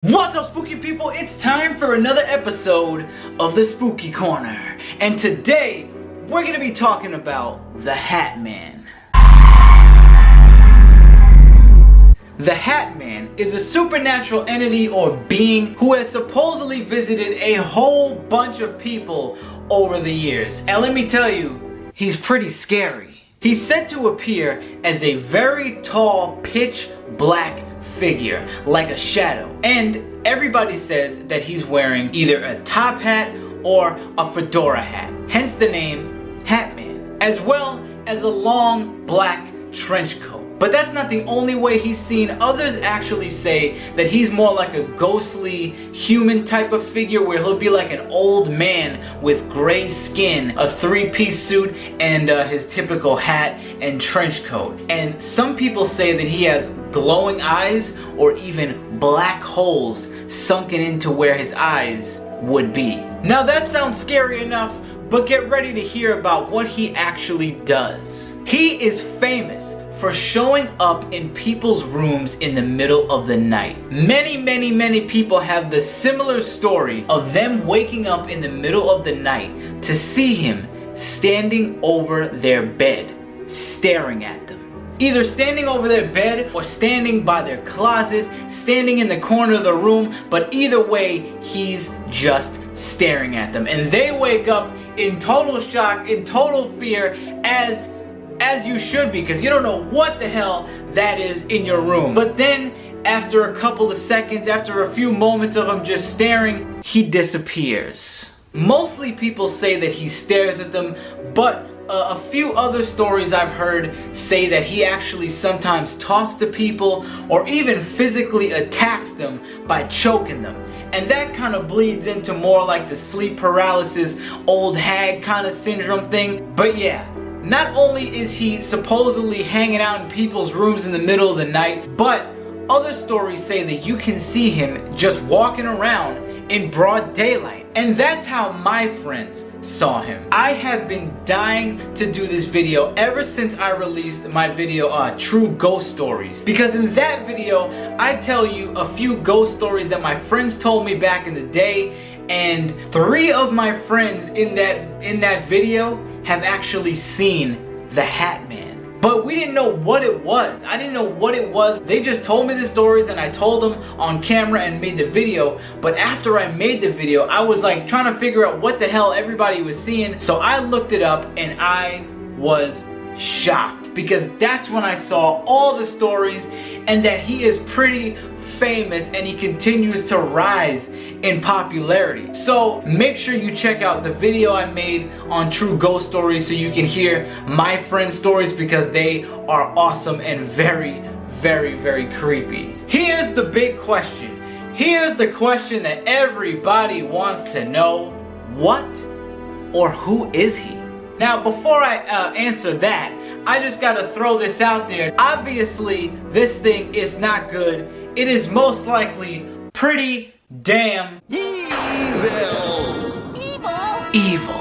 What's up, spooky people? It's time for another episode of the Spooky Corner. And today, we're going to be talking about the Hat Man. The Hat Man is a supernatural entity or being who has supposedly visited a whole bunch of people over the years. And let me tell you, he's pretty scary. He's said to appear as a very tall, pitch black figure, like a shadow. And everybody says that he's wearing either a top hat or a fedora hat, hence the name Hat Man, as well as a long black trench coat. But that's not the only way he's seen. Others actually say that he's more like a ghostly human type of figure, where he'll be like an old man with gray skin, a three-piece suit, and his typical hat and trench coat. And some people say that he has glowing eyes or even black holes sunken into where his eyes would be. Now that sounds scary enough, but get ready to hear about what he actually does. He is famous for showing up in people's rooms in the middle of the night. Many people have the similar story of them waking up in the middle of the night to see him standing over their bed, staring at them. Either standing over their bed or standing by their closet, standing in the corner of the room, but either way, he's just staring at them. And they wake up in total shock, in total fear, as you should be, because you don't know what the hell that is in your room. But then, after a couple of seconds, after a few moments of him just staring, he disappears. Mostly people say that he stares at them, but a few other stories I've heard say that he actually sometimes talks to people or even physically attacks them by choking them. And that kind of bleeds into more like the sleep paralysis, old hag kind of syndrome thing. But yeah, not only is he supposedly hanging out in people's rooms in the middle of the night, but other stories say that you can see him just walking around in broad daylight. And that's how my friends saw him. I have been dying to do this video ever since I released my video, True Ghost Stories. Because in that video, I tell you a few ghost stories that my friends told me back in the day, and 3 of my friends in that video have actually seen the Hat Man. But we didn't know what it was. I didn't know what it was. They just told me the stories and I told them on camera and made the video. But after I made the video, I was like trying to figure out what the hell everybody was seeing. So I looked it up and I was shocked, because that's when I saw all the stories and that he is pretty famous and he continues to rise in popularity. So make sure you check out the video I made on True Ghost Stories so you can hear my friends' stories, because they are awesome and very creepy. Here's the big question. Here's the question that everybody wants to know. What or who is he? Now before I answer that, I just gotta throw this out there. Obviously, this thing is not good. It is most likely pretty damn evil. Evil.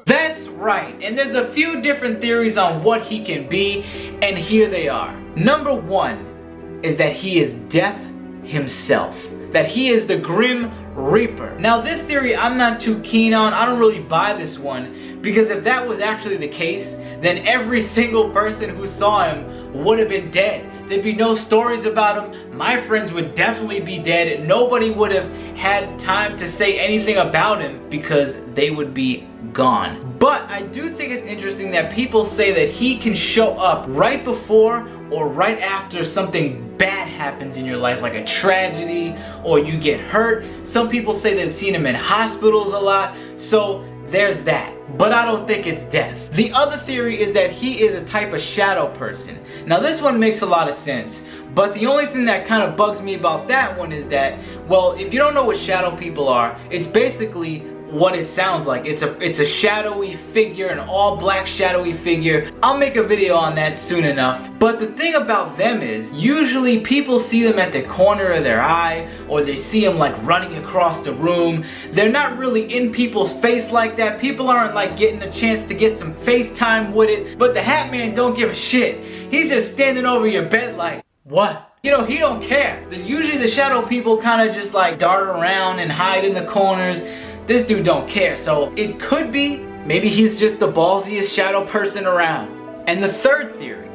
That's right, and there's a few different theories on what he can be, and here they are. Number 1 is that he is death himself, that he is the Grim Reaper. Now this theory I'm not too keen on. I don't really buy this one, because if that was actually the case, then every single person who saw him would have been dead. There'd be no stories about him. My friends would definitely be dead, and nobody would have had time to say anything about him because they would be gone. But I do think it's interesting that people say that he can show up right before or right after something bad happens in your life, like a tragedy or you get hurt. Some people say they've seen him in hospitals a lot, so there's that. But I don't think it's death. The other theory is that he is a type of shadow person. Now this one makes a lot of sense, but the only thing that kind of bugs me about that one is that, well, if you don't know what shadow people are, it's basically what it sounds like. It's a shadowy figure, an all black shadowy figure. I'll make a video on that soon enough. But the thing about them is, usually people see them at the corner of their eye, or they see them like running across the room. They're not really in people's face like that. People aren't like getting a chance to get some FaceTime with it. But the Hat Man don't give a shit. He's just standing over your bed like, what? You know, he don't care. Usually the shadow people kind of just like dart around and hide in the corners. This dude don't care. So it could be, maybe he's just the ballsiest shadow person around. And the third theory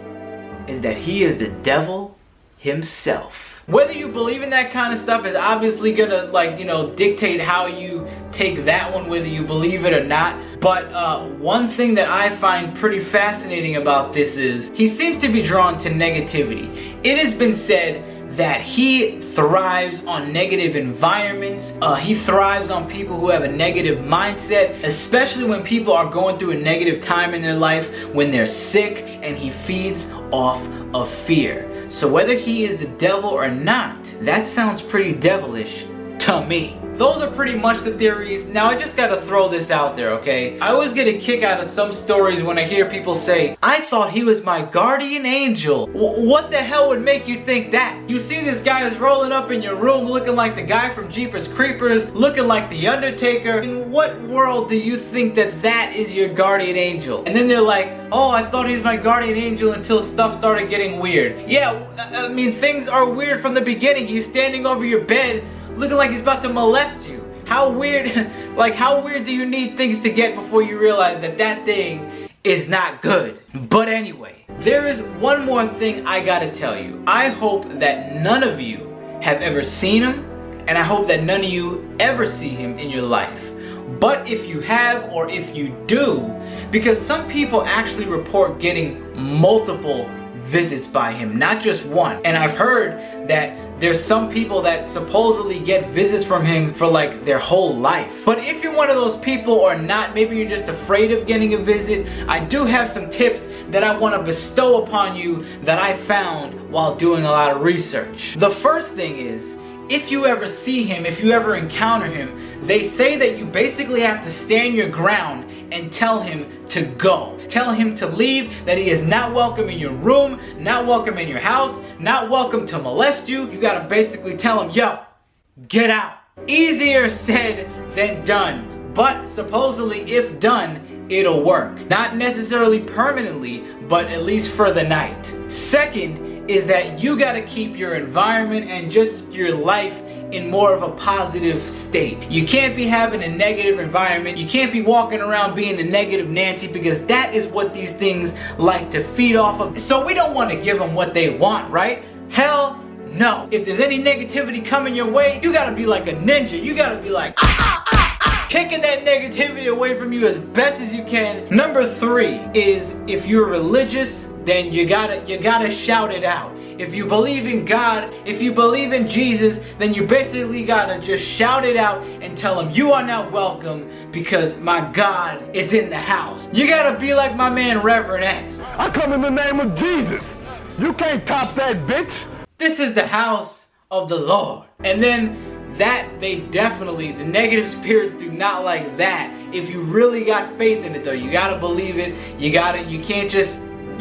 is that he is the devil himself. Whether you believe in that kind of stuff is obviously gonna, like, you know, dictate how you take that one, whether you believe it or not. But one thing that I find pretty fascinating about this is he seems to be drawn to negativity. It has been said that he thrives on negative environments. He thrives on people who have a negative mindset, especially when people are going through a negative time in their life, when they're sick, and he feeds off of fear. So whether he is the devil or not, that sounds pretty devilish to me. Those are pretty much the theories. Now I just gotta throw this out there, okay? I always get a kick out of some stories when I hear people say, I thought he was my guardian angel. What the hell would make you think that? You see this guy is rolling up in your room looking like the guy from Jeepers Creepers, looking like the Undertaker. In what world do you think that that is your guardian angel? And then they're like, oh, I thought he was my guardian angel until stuff started getting weird. Yeah, I mean, things are weird from the beginning. He's standing over your bed looking like he's about to molest you. How weird, like how weird do you need things to get before you realize that that thing is not good? But anyway, there is one more thing I gotta tell you. I hope that none of you have ever seen him, and I hope that none of you ever see him in your life. But if you have, or if you do, because some people actually report getting multiple visits by him, not just one. And I've heard that there's some people that supposedly get visits from him for like their whole life. But if you're one of those people or not, maybe you're just afraid of getting a visit, I do have some tips that I want to bestow upon you that I found while doing a lot of research. The first thing is, if you ever see him, if you ever encounter him, they say that you basically have to stand your ground and tell him to go. Tell him to leave, that he is not welcome in your room, not welcome in your house, not welcome to molest you. You gotta basically tell him, yo, get out. Easier said than done, but supposedly if done, it'll work. Not necessarily permanently, but at least for the night. Second is that you gotta keep your environment and just your life in more of a positive state. You can't be having a negative environment. You can't be walking around being a negative Nancy, because that is what these things like to feed off of. So we don't want to give them what they want, right? Hell no. If there's any negativity coming your way, you gotta be like a ninja. You gotta be like, kicking that negativity away from you as best as you can. Number 3 is, if you're religious, then you gotta shout it out. If you believe in God, if you believe in Jesus, then you basically gotta just shout it out and tell him you are not welcome because my God is in the house. You gotta be like my man Reverend X. I come in the name of Jesus. You can't top that, bitch. This is the house of the Lord. And then that, they definitely, the negative spirits do not like that. If you really got faith in it though, you gotta believe it. You can't just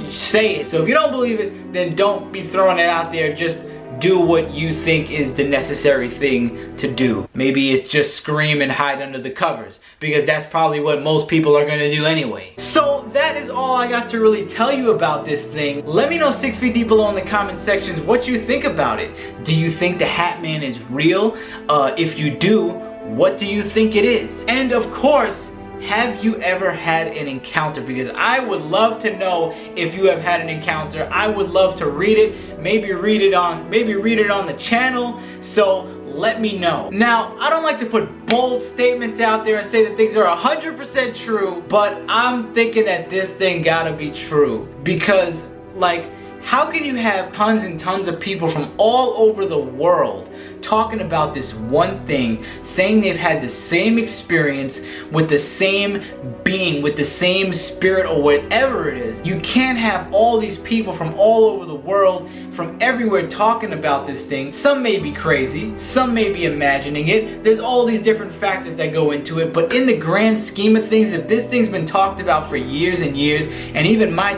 say it. So if you don't believe it, then don't be throwing it out there. Just do what you think is the necessary thing to do. Maybe it's just scream and hide under the covers, because that's probably what most people are going to do anyway. So that is all I got to really tell you about this thing. Let me know 6 feet deep below in the comment sections what you think about it. Do you think the Hat Man is real? If you do, what do you think it is? And of course, have you ever had an encounter? Because I would love to know if you have had an encounter. I would love to read it. Maybe read it on the channel. So let me know. Now, I don't like to put bold statements out there and say that things are 100% true, but I'm thinking that this thing gotta be true. Because, like, How can you have tons and tons of people from all over the world talking about this one thing, saying they've had the same experience with the same being, with the same spirit or whatever it is? You can't have all these people from all over the world, from everywhere talking about this thing. Some may be crazy, some may be imagining it. There's all these different factors that go into it, but in the grand scheme of things, if this thing's been talked about for years and years, and even my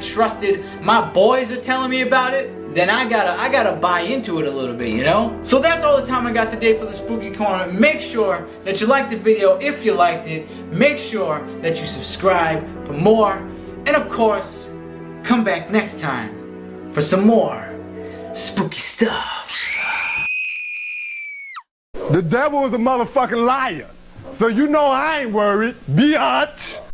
boys are telling me about it, then I gotta buy into it a little bit, you know? So that's all the time I got today for the Spooky Corner. Make sure that you liked the video. If you liked it, make sure that you subscribe for more. And of course, come back next time for some more spooky stuff. The devil is a motherfucking liar. So you know I ain't worried. Biatch.